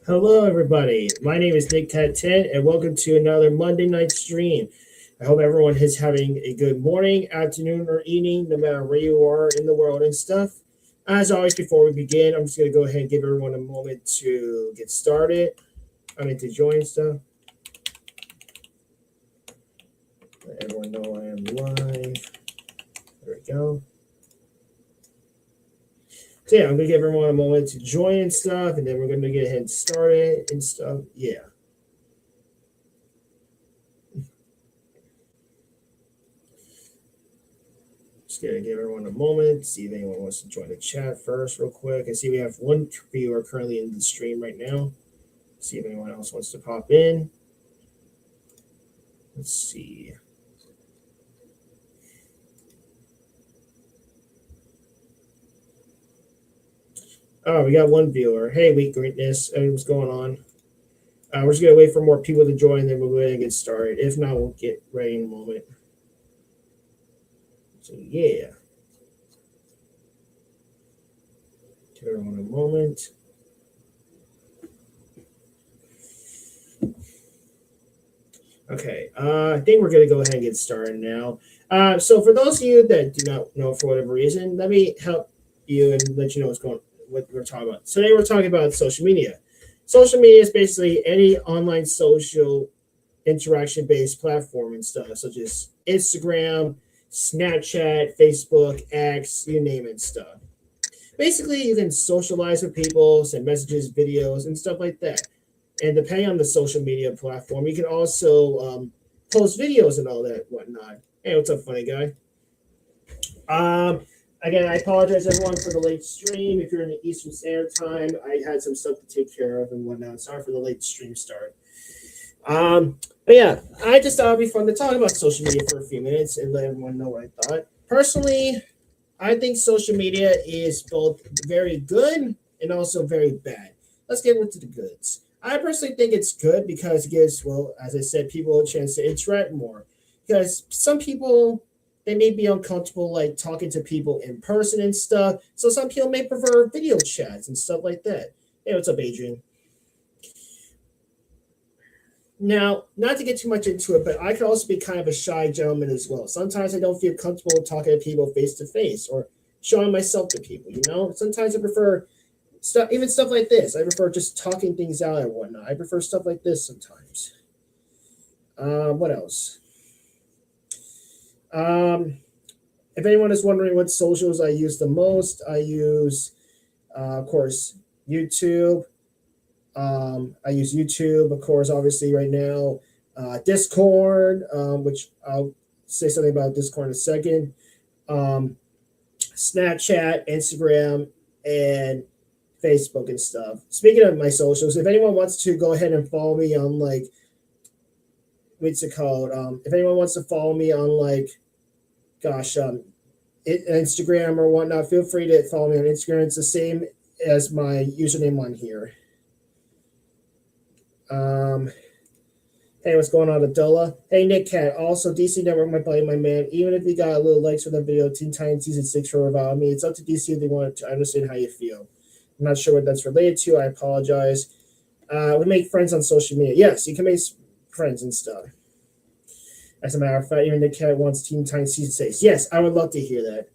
Hello, everybody. My name is Nick Cat 10, and welcome to another Monday night stream. I hope everyone is having a good morning, afternoon, or evening, no matter where you are in the world and stuff. As always, before we begin, I'm just going to go ahead and give everyone a moment to get started. To join stuff. Let everyone know I am live. There we go. So yeah, I'm gonna give everyone a moment to join and stuff, and then we're gonna get ahead and start it and stuff. Yeah. Just gonna give everyone a moment, see if anyone wants to join the chat first, real quick. I see we have one viewer currently in the stream right now. See if anyone else wants to pop in. Let's see. Oh, we got one viewer. Hey, Weak Greatness. Hey, what's going on? We're just gonna wait for more people to join, then we'll go ahead and get started. If not, we'll get ready in a moment. So yeah. Give everyone a moment. Okay, I think we're gonna go ahead and get started now. So for those of you that do not know for whatever reason, let me help you and let you know what we're talking about. Today we're talking about social media. Social media is basically any online social interaction based platform and stuff, such as Instagram, Snapchat, Facebook, X, you name it, stuff. Basically, you can socialize with people, send messages, videos, and stuff like that. And depending on the social media platform, you can also post videos and all that whatnot. Hey, what's up, funny guy? Again, I apologize everyone for the late stream. If you're in the Eastern Standard Time, I had some stuff to take care of and whatnot. Sorry for the late stream start. But yeah, I just thought it'd be fun to talk about social media for a few minutes and let everyone know what I thought. Personally, I think social media is both very good and also very bad. Let's get into the goods. I personally think it's good because it gives, well, as I said, people a chance to interact more. Because some people, they may be uncomfortable like talking to people in person and stuff. So some people may prefer video chats and stuff like that. Hey, what's up, Adrian? Now, not to get too much into it, but I could also be kind of a shy gentleman as well. Sometimes I don't feel comfortable talking to people face to face or showing myself to people, you know? Sometimes I prefer stuff, even stuff like this. I prefer just talking things out and whatnot. I prefer stuff like this sometimes. What else? If anyone is wondering what socials I use the most, I use, of course, YouTube. I use YouTube, of course, obviously, right now. Discord, which I'll say something about Discord in a second. Snapchat, Instagram, and Facebook and stuff. Speaking of my socials, if anyone wants to go ahead and follow me on what's it called? If anyone wants to follow me on Instagram or whatnot, feel free to follow me on Instagram. It's the same as my username on here. Hey, what's going on, Abdullah? Hey, Nick Cat. Also, DC Network, my buddy, my man. Even if you got a little likes for the video, Teen Titans Season 6 for about me, it's up to DC if they want to understand how you feel. I'm not sure what that's related to. I apologize. We make friends on social media. Yes, you can make friends and stuff. As a matter of fact, even Nick Cat wants Teen Titans Season 6. Yes, I would love to hear that.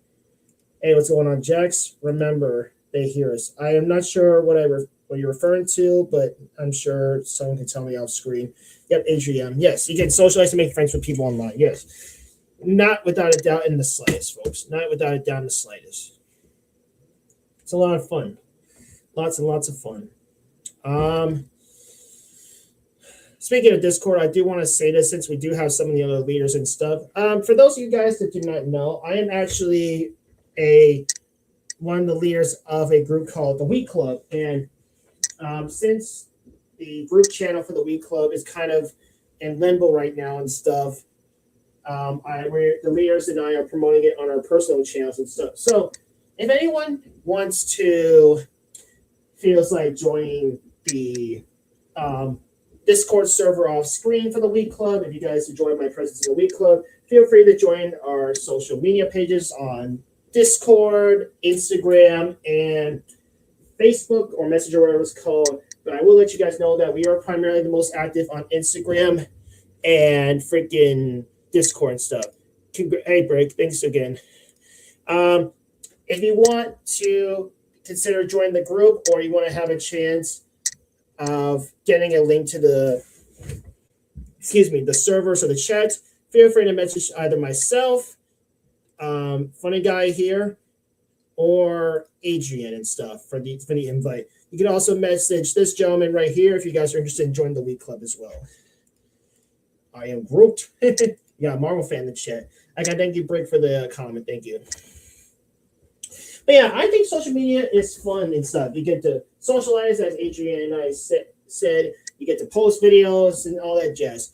Hey, what's going on, Jax? Remember, they hear us. I am not sure what you're referring to, but I'm sure someone can tell me off screen. Yep, Adrian. Yes, you can socialize and make friends with people online. Yes. Not without a doubt in the slightest, folks. Not without a doubt in the slightest. It's a lot of fun. Lots and lots of fun. Speaking of Discord, I do want to say this since we do have some of the other leaders and stuff. For those of you guys that do not know, I am actually one of the leaders of a group called the Wheat Club. And since the group channel for the Wheat Club is kind of in limbo right now and stuff, the leaders and I are promoting it on our personal channels and stuff. So if anyone feels like joining the Discord server off screen for the Wheat Club, if you guys enjoy my presence in the Wheat Club, feel free to join our social media pages on Discord, Instagram, and Facebook or Messenger, whatever it's called. But I will let you guys know that we are primarily the most active on Instagram and freaking Discord and stuff. Hey, Break, thanks again. If you want to consider joining the group or you want to have a chance of getting a link to the servers or the chat, feel free to message either myself, funny guy here, or Adrian and stuff for the invite. You can also message this gentleman right here if you guys are interested in joining the Week Club as well. I am grouped. Yeah, Marvel fan in the chat. I got thank you, Brick, for the comment. Thank you. But yeah, I think social media is fun and stuff. You get to socialize, as Adrian and I said. You get to post videos and all that jazz.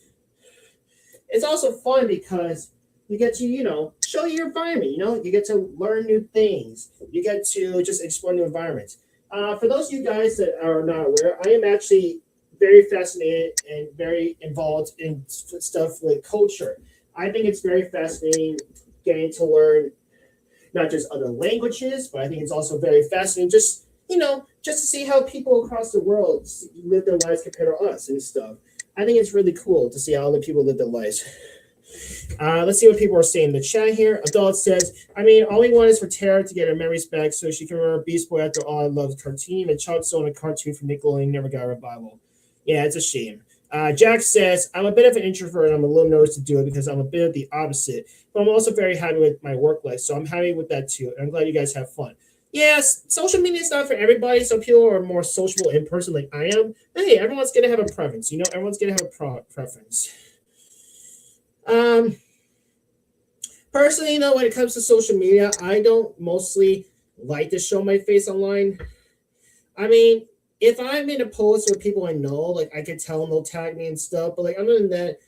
It's also fun because you get to, show your environment. You get to learn new things. You get to just explore new environments. For those of you guys that are not aware, I am actually very fascinated and very involved in stuff like culture. I think it's very fascinating getting to learn not just other languages, but I think it's also very fascinating just to see how people across the world live their lives compared to us and stuff. I think it's really cool to see how other people live their lives. Let's see what people are saying in the chat here. Adult says, all we want is for Tara to get her memories back so she can remember Beast Boy. After all, I love the cartoon, and Chuck Zone, a cartoon from Nickelodeon, never got a revival. Yeah, it's a shame. Jack says, I'm a bit of an introvert and I'm a little nervous to do it because I'm a bit of the opposite, but I'm also very happy with my work life, so I'm happy with that too. And I'm glad you guys have fun. Yes, social media is not for everybody. Some people are more sociable in person like I am. But hey, everyone's going to have a preference. Everyone's going to have a preference. Personally, when it comes to social media, I don't mostly like to show my face online. If I'm in a post with people I know, like I could tell them they'll tag me and stuff, but like other than that,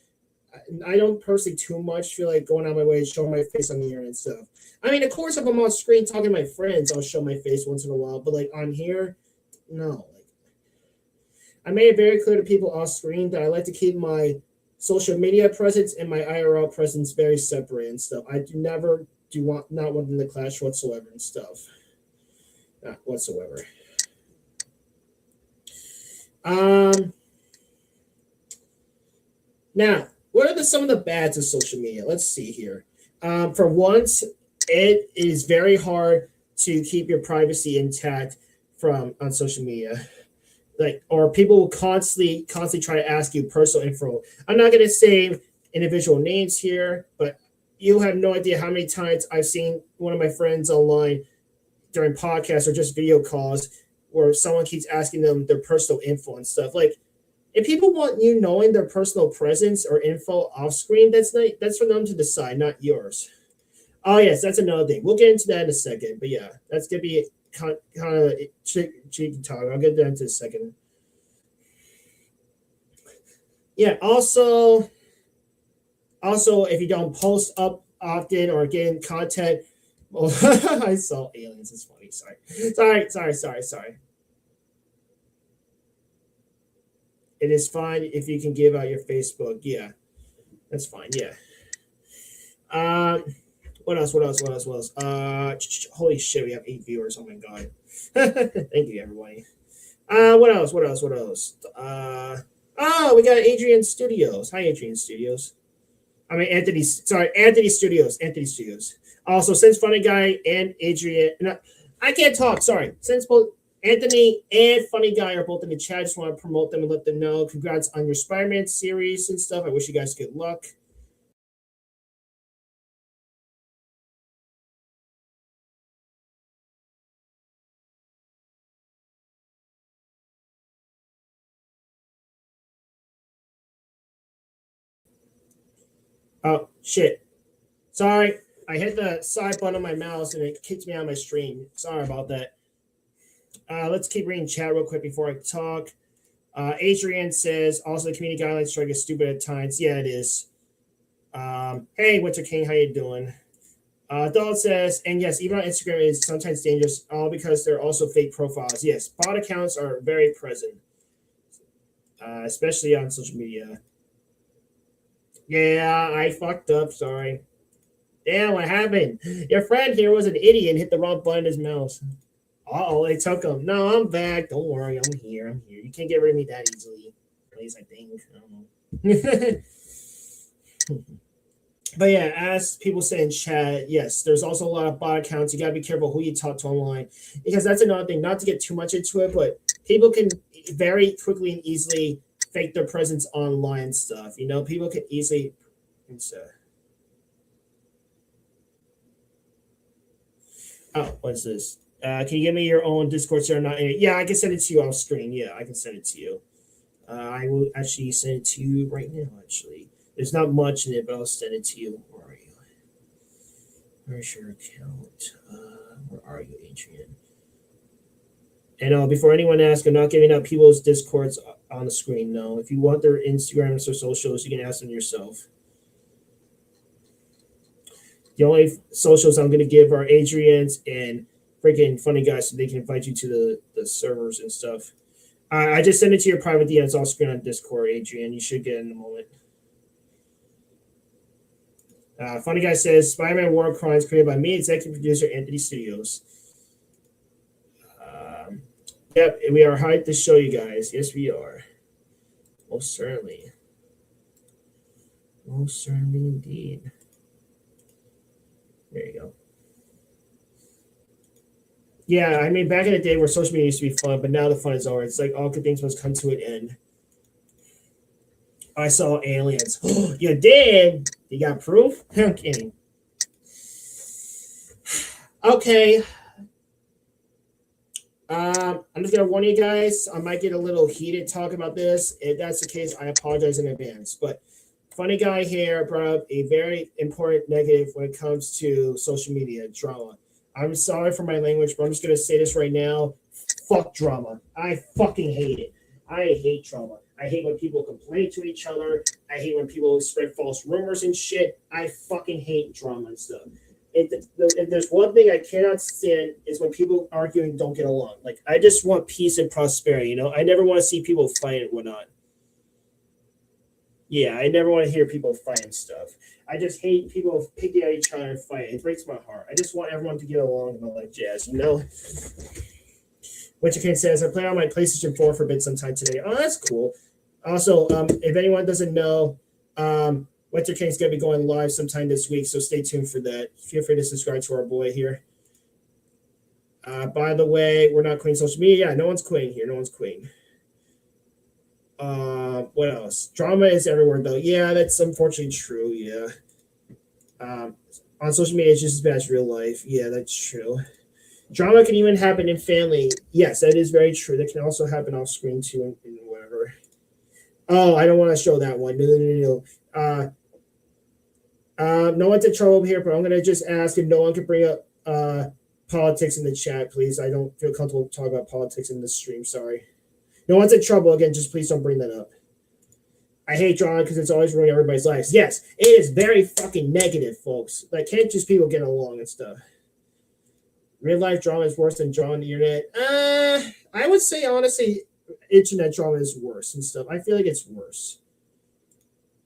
I don't personally too much feel like going out my way to show my face on the internet and stuff. Of course, if I'm on screen talking to my friends, I'll show my face once in a while, but like on here, no. I made it very clear to people off screen that I like to keep my social media presence and my IRL presence very separate and stuff. I not want them to clash whatsoever and stuff. Not whatsoever. Now, what are some of the bads of social media? Let's see here. For once, it is very hard to keep your privacy intact on social media. Or people will constantly try to ask you personal info. I'm not going to say individual names here, but you have no idea how many times I've seen one of my friends online during podcasts or just video calls where someone keeps asking them their personal info and stuff. Like, if people want you knowing their personal presence or info off screen, that's for them to decide, not yours. Oh yes, that's another thing. We'll get into that in a second. But yeah, that's gonna be kind of cheeky talk. I'll get that into a second. Yeah. Also, if you don't post up often or get in content, well, I saw aliens. It's funny. Sorry. It is fine if you can give out your Facebook. Yeah, that's fine. Yeah. What else? Holy shit, we have 8 viewers. Oh my god. Thank you, everybody. What else? We got Adrian Studios. Hi, Adrian Studios. Anthony Studios. Also, since Funny Guy and Adrian, I can't talk. Sorry. Since both Anthony and Funny Guy are both in the chat, I just want to promote them and let them know. Congrats on your Spider-Man series and stuff. I wish you guys good luck. Oh, shit. Sorry. I hit the side button on my mouse and it kicked me out of my stream. Sorry about that. Let's keep reading chat real quick before I talk. Adrian says, also the community guidelines strike is stupid at times. Yeah, it is. Hey, Winter King, how you doing? Donald says, and yes, even on Instagram is sometimes dangerous, all because they're also fake profiles. Yes, bot accounts are very present, especially on social media. Yeah, I fucked up. Sorry. Damn, what happened? Your friend here was an idiot and hit the wrong button in his mouse. Oh, they took him. No, I'm back. Don't worry, I'm here. I'm here. You can't get rid of me that easily. At least I think. I don't know. But yeah, as people say in chat, yes, there's also a lot of bot accounts. You gotta be careful who you talk to online, because that's another thing. Not to get too much into it, but people can very quickly and easily fake their presence online and stuff. You know, people can easily. Oh, what's this? Can you give me your own Discord server? Not any? Yeah, I can send it to you off screen. Yeah, I can send it to you. I will actually send it to you right now. Actually, there's not much in it, but I'll send it to you. Where are you? Where's your account? Where are you, Adrian? And before anyone asks, I'm not giving out people's Discords on the screen. No, if you want their Instagrams or socials, you can ask them yourself. The only socials I'm going to give are Adrian's and freaking Funny Guys, so they can invite you to the servers and stuff. I just sent it to your private DMs off screen on Discord, Adrian. You should get it in a moment. Funny Guy says Spider-Man War Crimes created by me, executive producer Anthony Studios. Yep, we are hyped to show you guys. Yes, we are. Most certainly. Most certainly indeed. There you go. Yeah, I mean, back in the day where social media used to be fun, but now the fun is over. It's like all good things must come to an end. I saw aliens. You did? You got proof? I'm kidding. Okay. I'm just gonna warn you guys. I might get a little heated talking about this. If that's the case, I apologize in advance. But Funny Guy here brought up a very important negative when it comes to social media drama. I'm sorry for my language, but I'm just gonna say this right now. Fuck drama. I fucking hate it. I hate drama. I hate when people complain to each other. I hate when people spread false rumors and shit. I fucking hate drama and stuff. If there's one thing I cannot stand is when people arguing don't get along. Like, I just want peace and prosperity. You know, I never want to see people fight and whatnot. Yeah, I never want to hear people fight and stuff. I just hate people picking at each other and fighting. It breaks my heart. I just want everyone to get along and all that jazz. You know. Winter King says I play on my PlayStation 4 for a bit sometime today. Oh, that's cool. Also, if anyone doesn't know, Winter King's gonna be going live sometime this week, so stay tuned for that. Feel free to subscribe to our boy here. By the way, we're not quitting social media. Yeah, no one's quitting here. No one's quitting. What else? Drama is everywhere, though. Yeah, that's unfortunately true. Yeah. On social media, it's just as bad as real life. Yeah, that's true. Drama can even happen in family. Yes, that is very true. That can also happen off screen too, and whatever. Oh, I don't want to show that one. No. No one's in trouble here, but I'm gonna just ask if no one can bring up politics in the chat, please. I don't feel comfortable talking about politics in this stream. Sorry. No one's in trouble. Again, just please don't bring that up. I hate drama because it's always ruining everybody's lives. Yes, it is very fucking negative, folks. Like, can't just people get along and stuff. Real life drama is worse than drama on the internet. I would say honestly, internet drama is worse and stuff. I feel like it's worse.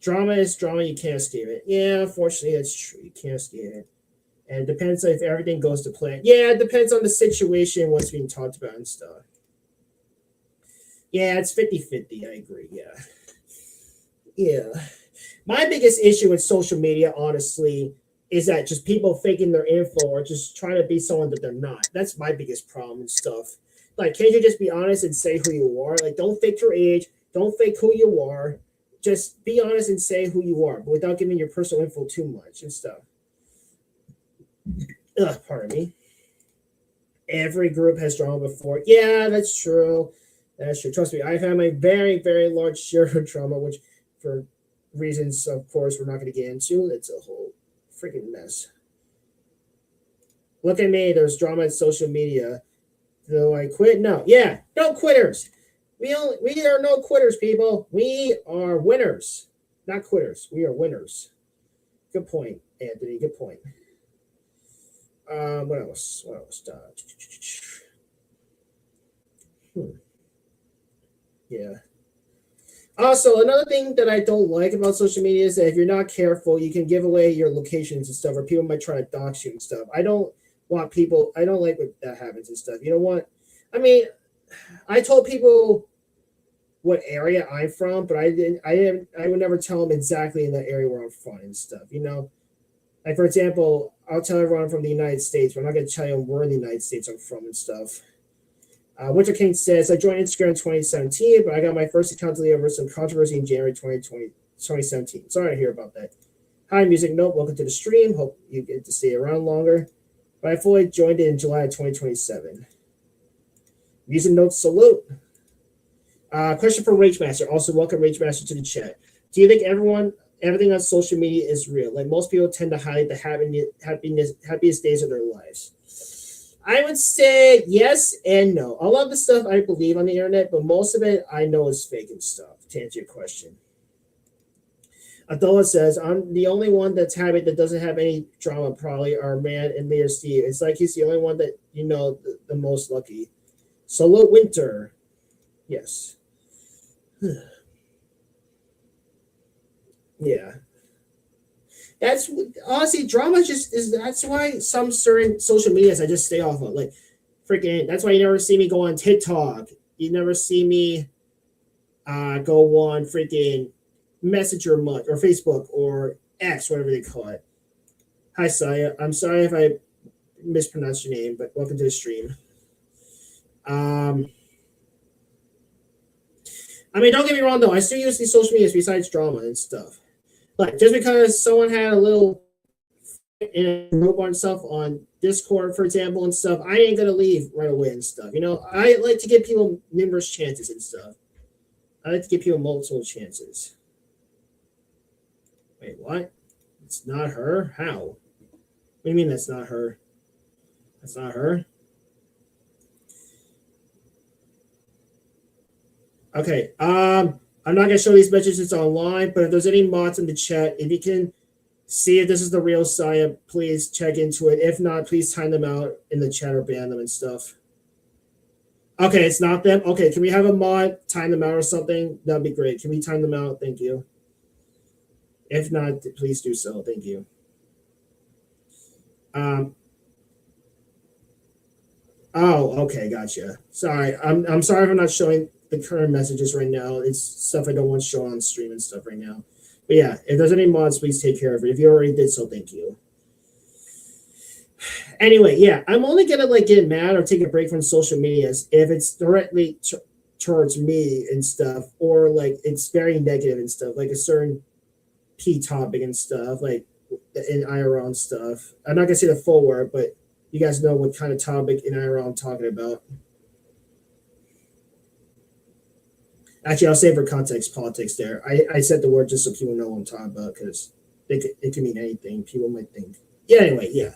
Drama is drama. You can't escape it. Yeah, unfortunately, that's true. You can't escape it. And it depends if everything goes to plan. Yeah, it depends on the situation, what's being talked about and stuff. Yeah, it's 50-50. I agree. Yeah. My biggest issue with social media, honestly, is that just people faking their info or just trying to be someone that they're not. That's my biggest problem and stuff. Like, can't you just be honest and say who you are? Like, don't fake your age. Don't fake who you are. Just be honest and say who you are, but without giving your personal info too much and stuff. Pardon me. Every group has drama before. Yeah, that's true. That's true. Trust me, I've had my very, very large share of drama, which for reasons, of course, we're not going to get into. It's a whole freaking mess. Look at me. There's drama in social media. Do I quit? No. Yeah, no quitters. We are no quitters, people. We are winners, not quitters. We are winners. Good point, Anthony. Good point. What else? Yeah. Also, another thing that I don't like about social media is that if you're not careful, you can give away your locations and stuff, or people might try to dox you and stuff. I don't want people. I don't like when that happens and stuff. You don't want. I mean, I told people what area I'm from, but I didn't. I didn't. I would never tell them exactly in the area where I'm from and stuff. You know, like for example, I'll tell everyone I'm from the United States, but I'm not going to tell you where in the United States I'm from and stuff. Winter King says, I joined Instagram in 2017, but I got my first account deleted over some controversy in January 2017. Sorry to hear about that. Hi, Music Note. Welcome to the stream. Hope you get to stay around longer. But I fully joined it in July of 2027. Music Note, salute. Question for Rage Master. Also, welcome Rage Master to the chat. Do you think everything on social media is real? Like most people tend to hide the happiest days of their lives. I would say yes and no. A lot of the stuff I believe on the internet, but most of it I know is fake and stuff, to answer your question. Adela says, I'm the only one that's happy that doesn't have any drama, probably our man and Mayor Steve. It's like he's the only one that, you know, the most lucky. Solo Winter. Yes. Yeah. That's honestly drama just is that's why some certain social medias I just stay off of. Like freaking that's why you never see me go on TikTok. You never see me go on freaking Messenger much or Facebook or X, whatever they call it. Hi Saya. I'm sorry if I mispronounced your name, but welcome to the stream. I mean, don't get me wrong though, I still use these social medias besides drama and stuff. Like just because someone had a little and wrote on stuff on Discord, for example, and stuff, I ain't gonna leave right away and stuff. You know, I like to give people numerous chances and stuff. I like to give people multiple chances. Wait, what? It's not her? How? What do you mean that's not her? That's not her? Okay. I'm not gonna show these messages online, but if there's any mods in the chat, if you can see if this is the real Saya, please check into it. If not, please time them out in the chat or ban them and stuff. Okay, it's not them. Okay, can we have a mod time them out or something? That'd be great. Can we time them out? Thank you. If not, please do so. Thank you. Oh, okay, gotcha. Sorry, I'm sorry if I'm not showing the current messages right now. It's stuff I don't want to show on stream and stuff right now. But yeah, if there's any mods, please take care of it. If you already did so, thank you. Anyway, yeah, I'm only gonna like get mad or take a break from social medias if it's directly towards me and stuff, or like it's very negative and stuff, like a certain P topic and stuff, like in IRL and stuff. I'm not gonna say the full word, but you guys know what kind of topic in IRL I'm talking about. Actually, I'll say for context politics there. I said the word just so people know what I'm talking about because it can mean anything. People might think. Yeah, anyway, yeah.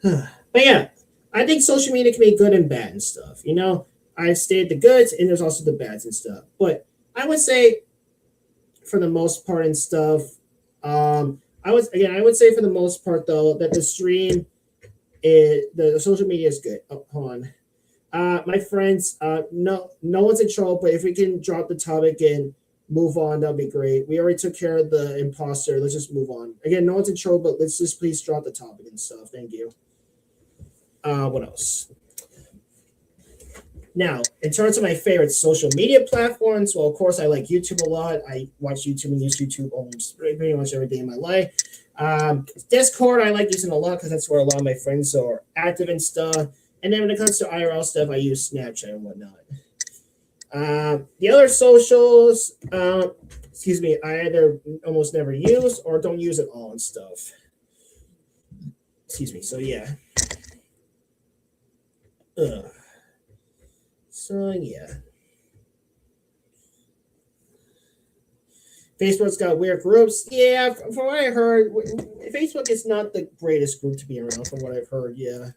But yeah, I think social media can be good and bad and stuff. You know, I've stated the goods and there's also the bads and stuff. But I would say for the most part and stuff, I would say for the most part though that the stream the social media is good. Oh, hold on. My friends, no one's in trouble, but if we can drop the topic and move on, that'd be great. We already took care of the imposter. Let's just move on. Again, no one's in trouble, but let's just please drop the topic and stuff. Thank you. What else? Now, in terms of my favorite social media platforms, well, of course, I like YouTube a lot. I watch YouTube and use YouTube almost pretty much every day in my life. Discord, I like using a lot because that's where a lot of my friends are active and stuff. And then when it comes to IRL stuff, I use Snapchat and whatnot. The other socials, I either almost never use or don't use at all and stuff. Excuse me. So yeah. So yeah. Facebook's got weird groups. Yeah, from what I heard, Facebook is not the greatest group to be around. From what I've heard, yeah.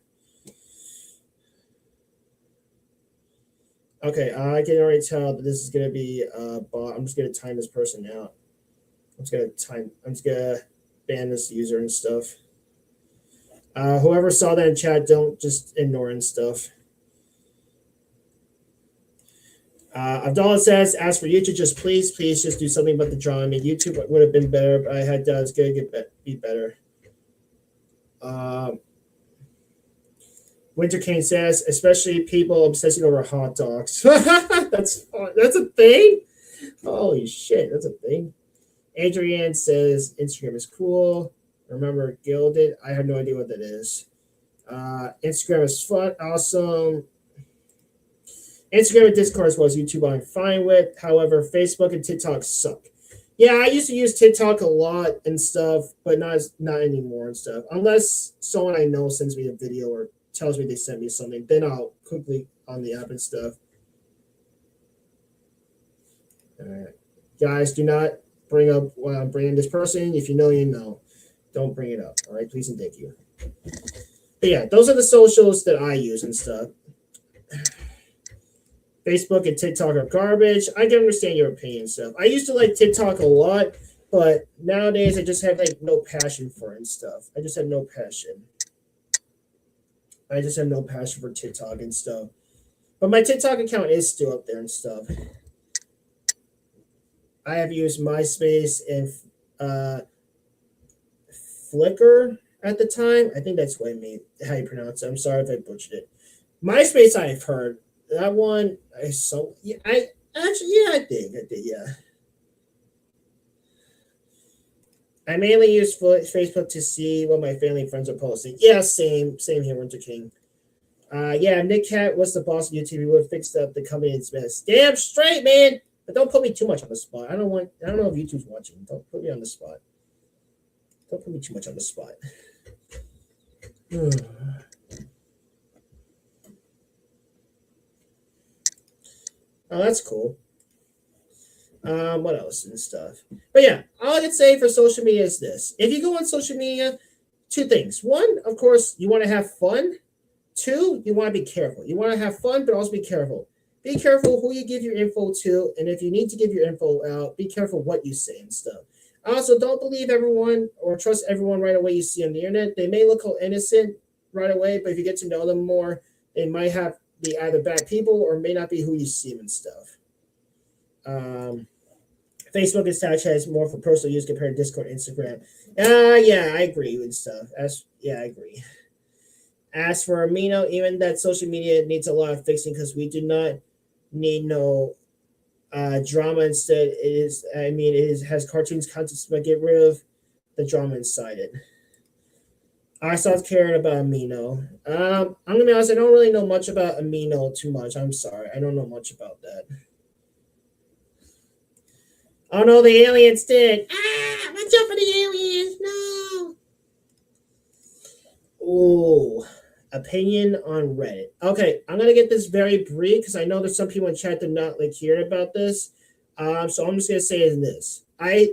Okay, I can already tell that this is gonna be bot. I'm just gonna time this person out. I'm just gonna ban this user and stuff. Whoever saw that in chat, don't just ignore and stuff. Abdullah says, as for YouTube, just please just do something about the drama. I mean, YouTube would have been better, but I had it's gonna be better. Winter King says, especially people obsessing over hot dogs. That's fun. That's a thing. Holy shit, that's a thing. Adrienne says Instagram is cool. Remember Gilded? I have no idea what that is. Instagram is fun, awesome. Instagram and Discord as well as YouTube I'm fine with. However, Facebook and TikTok suck. Yeah, I used to use TikTok a lot and stuff, but not anymore and stuff. Unless someone I know sends me a video or tells me they sent me something, then I'll quickly on the app and stuff. All right. Guys, do not bring up while I'm bringing this person. If you know, you know. Don't bring it up. All right, please and thank you. But yeah, those are the socials that I use and stuff. Facebook and TikTok are garbage. I can understand your opinion and stuff. I used to like TikTok a lot, but nowadays I just have like no passion for it and stuff. I just have no passion. I just have no passion for TikTok and stuff. But my TikTok account is still up there and stuff. I have used MySpace and Flickr at the time. I think that's what I mean, how you pronounce it. I'm sorry if I butchered it. MySpace I've heard. That one I saw. Yeah, I did. Yeah. I mainly use Facebook to see what my family and friends are posting. Yeah, same here, Winter King. Yeah, Nick Cat was the boss of YouTube. He would have fixed up the company and best. Damn straight, man. But don't put me too much on the spot. I don't know if YouTube's watching. Don't put me on the spot. Don't put me too much on the spot. Oh, that's cool. What else and stuff? But yeah, all I can say for social media is this. If you go on social media, two things. One, of course, you want to have fun. Two, you want to be careful. You want to have fun, but also be careful. Be careful who you give your info to, and if you need to give your info out, be careful what you say and stuff. Also, don't believe everyone or trust everyone right away you see on the internet. They may look innocent right away, but if you get to know them more, they might be either bad people or may not be who you see them and stuff. Facebook and Snapchat has more for personal use compared to Discord and Instagram. Yeah, I agree with stuff. I agree. As for Amino, even that social media needs a lot of fixing because we do not need no drama. Instead, it has cartoons content, but get rid of the drama inside it. I stopped caring about Amino. I'm gonna be honest, I don't really know much about Amino too much. I'm sorry, I don't know much about that. Oh no, the aliens did. Watch out for the aliens! No. Oh, opinion on Reddit. Okay, I'm gonna get this very brief because I know there's some people in chat that not like hearing about this. So I'm just gonna say this: I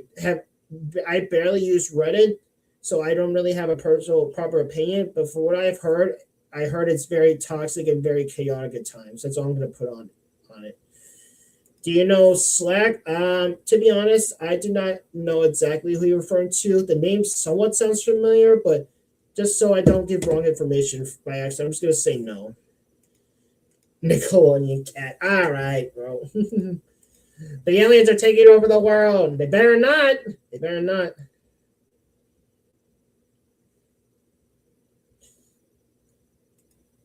barely use Reddit, so I don't really have a proper opinion. But for what I've heard, I heard it's very toxic and very chaotic at times. That's all I'm gonna put on it. Do you know Slack? To be honest, I do not know exactly who you're referring to. The name somewhat sounds familiar, but just so I don't give wrong information by accident, I'm just gonna say no. Nickelodeon cat. All right, bro. The aliens are taking over the world. They better not. They better not.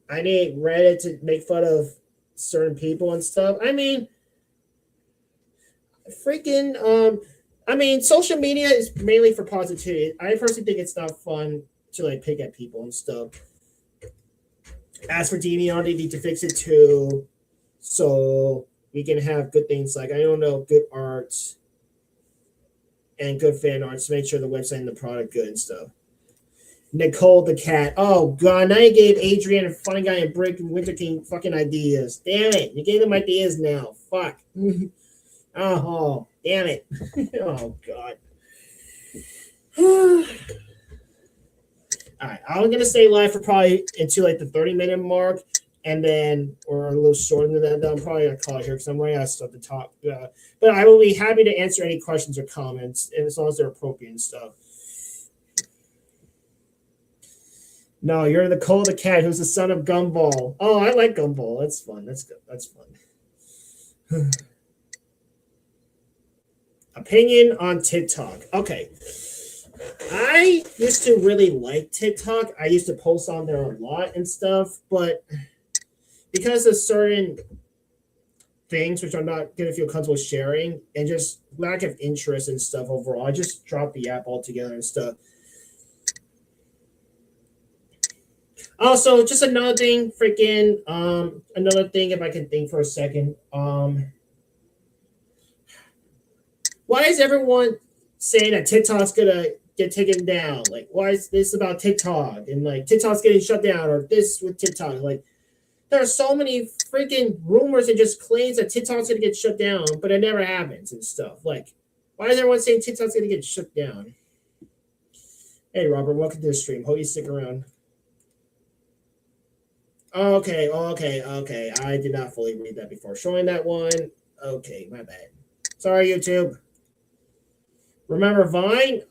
I need Reddit to make fun of certain people and stuff. I mean, social media is mainly for positivity. I personally think it's not fun to like pick at people and stuff. As for DeviantArt, they need to fix it too, so we can have good things like good art and good fan art to make sure the website and the product good and stuff. Nicole the cat. Oh god, now you gave Adrian and Funny Guy and Brick and Winter King fucking ideas. Damn it, you gave them ideas now. Fuck. Oh, damn it. Oh god. All right, I'm gonna stay live for probably into like the 30-minute mark, and then or a little shorter than that. I'm probably gonna call it here because I'm running out of stuff to talk. But I will be happy to answer any questions or comments, and as long as they're appropriate and stuff. No, you're the Cole the cat who's the son of Gumball. Oh, I like Gumball. That's fun. That's good. That's fun. Opinion on TikTok. Okay. I used to really like TikTok. I used to post on there a lot and stuff, but because of certain things which I'm not gonna feel comfortable sharing and just lack of interest and stuff overall, I just dropped the app altogether and stuff. Also, just another thing, freaking another thing if I can think for a second. Why is everyone saying that TikTok's gonna get taken down? Like, why is this about TikTok and like TikTok's getting shut down or this with TikTok? Like, there are so many freaking rumors and just claims that TikTok's gonna get shut down, but it never happens and stuff. Like, why is everyone saying TikTok's gonna get shut down? Hey, Robert, welcome to the stream. Hope you stick around. Okay, okay. I did not fully read that before showing that one. Okay, my bad. Sorry, YouTube. Remember Vine?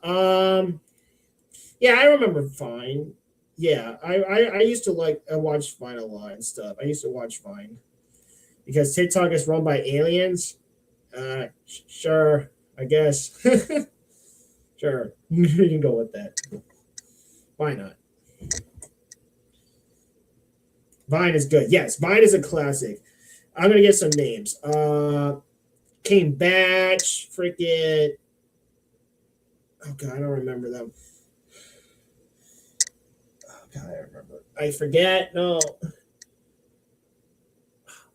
Yeah, I remember Vine. Yeah, I used to like I watched Vine a lot and stuff. I used to watch Vine because TikTok is run by aliens. Sure, I guess. Sure, you can go with that. Why not? Vine is good. Yes, Vine is a classic. I'm gonna get some names. King Batch, freaking. Oh god, I don't remember them. Oh god, I remember. I forget. No.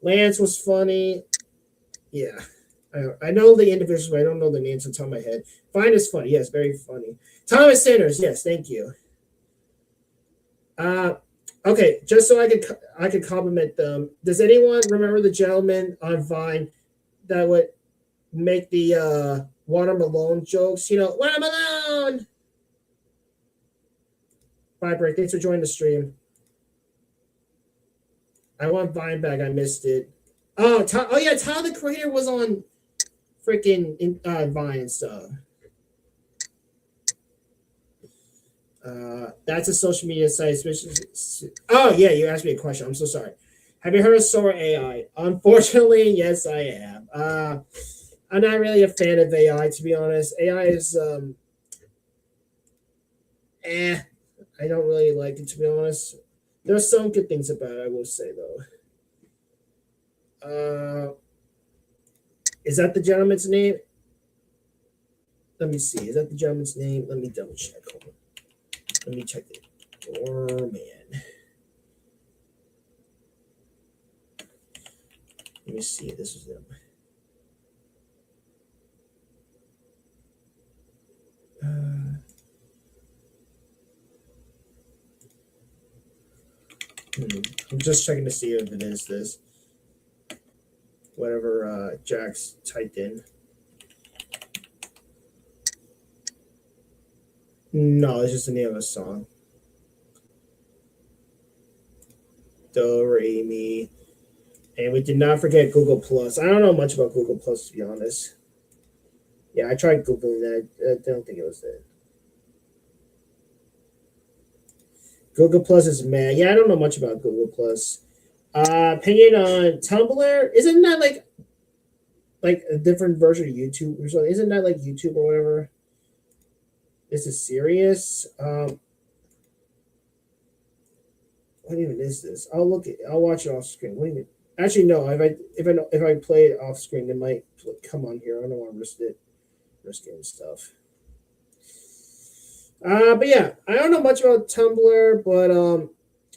Lance was funny. Yeah. I know the individuals, but I don't know the names on top of my head. Vine is funny. Yes, very funny. Thomas Sanders. Yes, thank you. Uh, okay, just so I could compliment them. Does anyone remember the gentleman on Vine that would make the watermelon jokes? You know, watermelon. Bye, break. Thanks for joining the stream. I want Vine back. I missed it. Oh, yeah, Tyler the Creator was on freaking Vine and stuff. That's a social media site. Oh yeah, you asked me a question. I'm so sorry. Have you heard of Sora AI? Unfortunately, yes, I have. I'm not really a fan of AI, to be honest. AI is I don't really like it, to be honest. There's some good things about it, I will say though. Is that the gentleman's name? Let me see. Is that the gentleman's name? Let me double check. Hold on. Let me check it. Doorman. Let me see. This is him. I'm just checking to see if it is this. Whatever Jack's typed in. No, it's just the name of a song. Do, re, mi. And we did not forget Google Plus. I don't know much about Google Plus, to be honest. Yeah, I tried Googling that. I don't think it was it. Google Plus is mad. Yeah, I don't know much about Google Plus. Opinion on Tumblr? Isn't that like a different version of YouTube or something? Isn't that like YouTube or whatever? This is serious. What even is this? I'll watch it off screen. What do you mean? Actually, no. If I play it off screen, it might come on here. I don't want to risk it and stuff. But yeah, I don't know much about Tumblr, but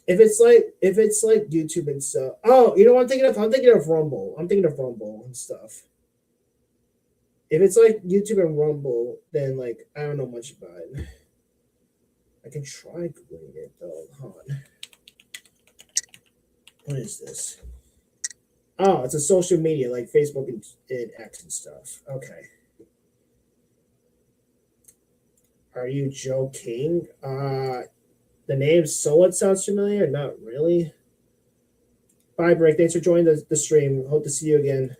if it's like YouTube and stuff. Oh, you know what I'm thinking of? I'm thinking of Rumble. I'm thinking of Rumble and stuff. If it's like YouTube and Rumble, then like I don't know much about it. I can try googling it though. Hold on. What is this? Oh, it's a social media like Facebook and X and stuff. Okay. Are you Joe King? The name somewhat sounds familiar. Not really. Bye, Break. Thanks for joining the stream. Hope to see you again.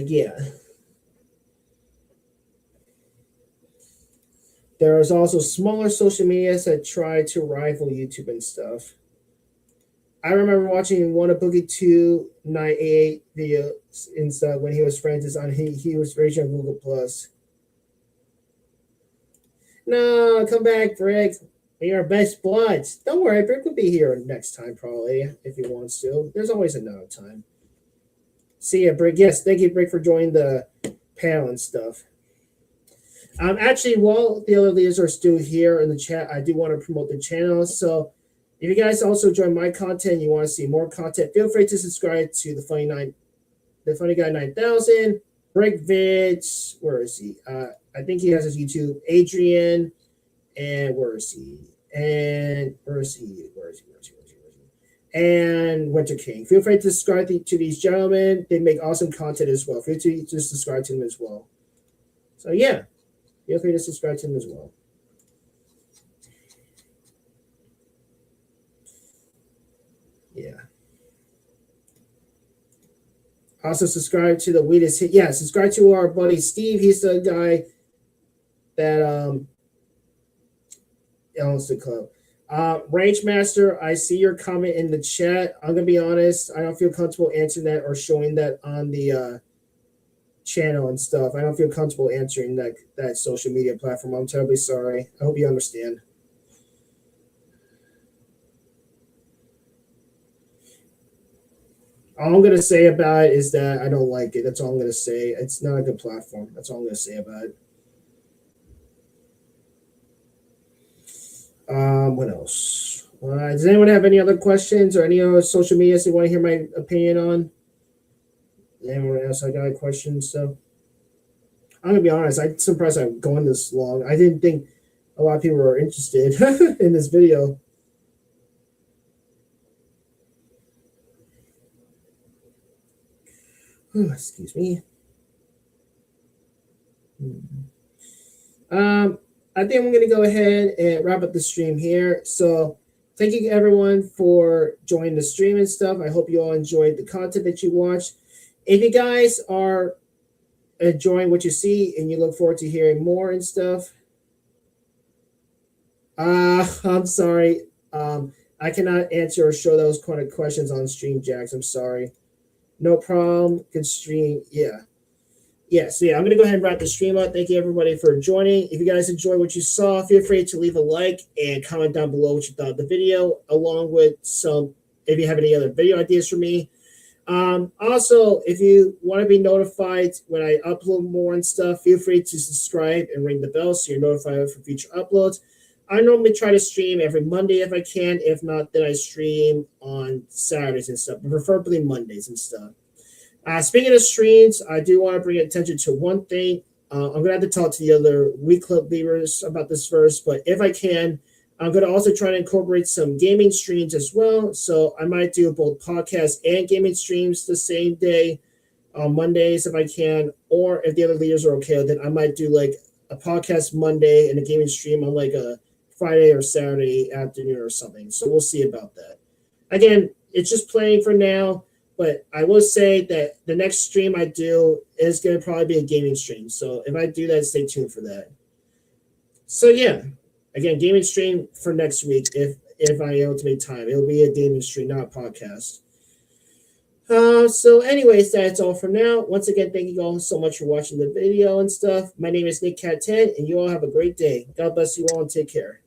Yeah. There is also smaller social medias that try to rival YouTube and stuff. I remember watching one of Boogie 2988 videos and stuff when he was friends on he was raging on Google Plus. No, come back, Brick. We are best buds. Don't worry, Brick will be here next time probably if he wants to. There's always another time. See ya, Brick. Yes, thank you, Brick, for joining the panel and stuff. Actually, while the other leaders are still here in the chat, I do want to promote the channel. So if you guys also join my content, you want to see more content, feel free to subscribe to the Funny Guy 9000, Brick Vids. Where is he? I think he has his YouTube. Adrian, and where is he? And where is he? And Winter King. Feel free to subscribe to these gentlemen. They make awesome content as well. Feel free to subscribe to them as well. So yeah, feel free to subscribe to them as well. Yeah. Also subscribe to the Weedest Hit. Yeah, subscribe to our buddy Steve. He's the guy that owns the club. Range Master, I see your comment in the chat. I'm gonna be honest, I don't feel comfortable answering that or showing that on the channel and stuff. I don't feel comfortable answering that social media platform. I'm terribly sorry. I hope you understand. All I'm gonna say about it is that I don't like it. That's all I'm gonna say. It's not a good platform. That's all I'm gonna say about it. What else? Does anyone have any other questions or any other social medias they want to hear my opinion on? Anyone else I got a question? So I'm gonna be honest. I'm surprised I've gone this long. I didn't think a lot of people were interested in this video. Excuse me. I think I'm going to go ahead and wrap up the stream here. So thank you everyone for joining the stream and stuff. I hope you all enjoyed the content that you watched. If you guys are enjoying what you see and you look forward to hearing more and stuff, I'm sorry. I cannot answer or show those kind of questions on stream, Jax. I'm sorry. No problem. Good stream. Yeah. So I'm going to go ahead and wrap the stream up. Thank you, everybody, for joining. If you guys enjoyed what you saw, feel free to leave a like and comment down below what you thought of the video, along with if you have any other video ideas for me. Also, if you want to be notified when I upload more and stuff, feel free to subscribe and ring the bell so you're notified for future uploads. I normally try to stream every Monday if I can. If not, then I stream on Saturdays and stuff, but preferably Mondays and stuff. Speaking of streams, I do want to bring attention to one thing. I'm going to have to talk to the other Week Club leaders about this first, but if I can, I'm going to also try to incorporate some gaming streams as well. So I might do both podcast and gaming streams the same day on Mondays if I can, or if the other leaders are okay with it, I might do like a podcast Monday and a gaming stream on like a Friday or Saturday afternoon or something. So we'll see about that. Again, it's just playing for now. But I will say that the next stream I do is going to probably be a gaming stream. So if I do that, stay tuned for that. So yeah, again, gaming stream for next week if I able to make time. It'll be a gaming stream, not a podcast. So anyways, that's all for now. Once again, thank you all so much for watching the video and stuff. My name is Nick Cat 10, and you all have a great day. God bless you all and take care.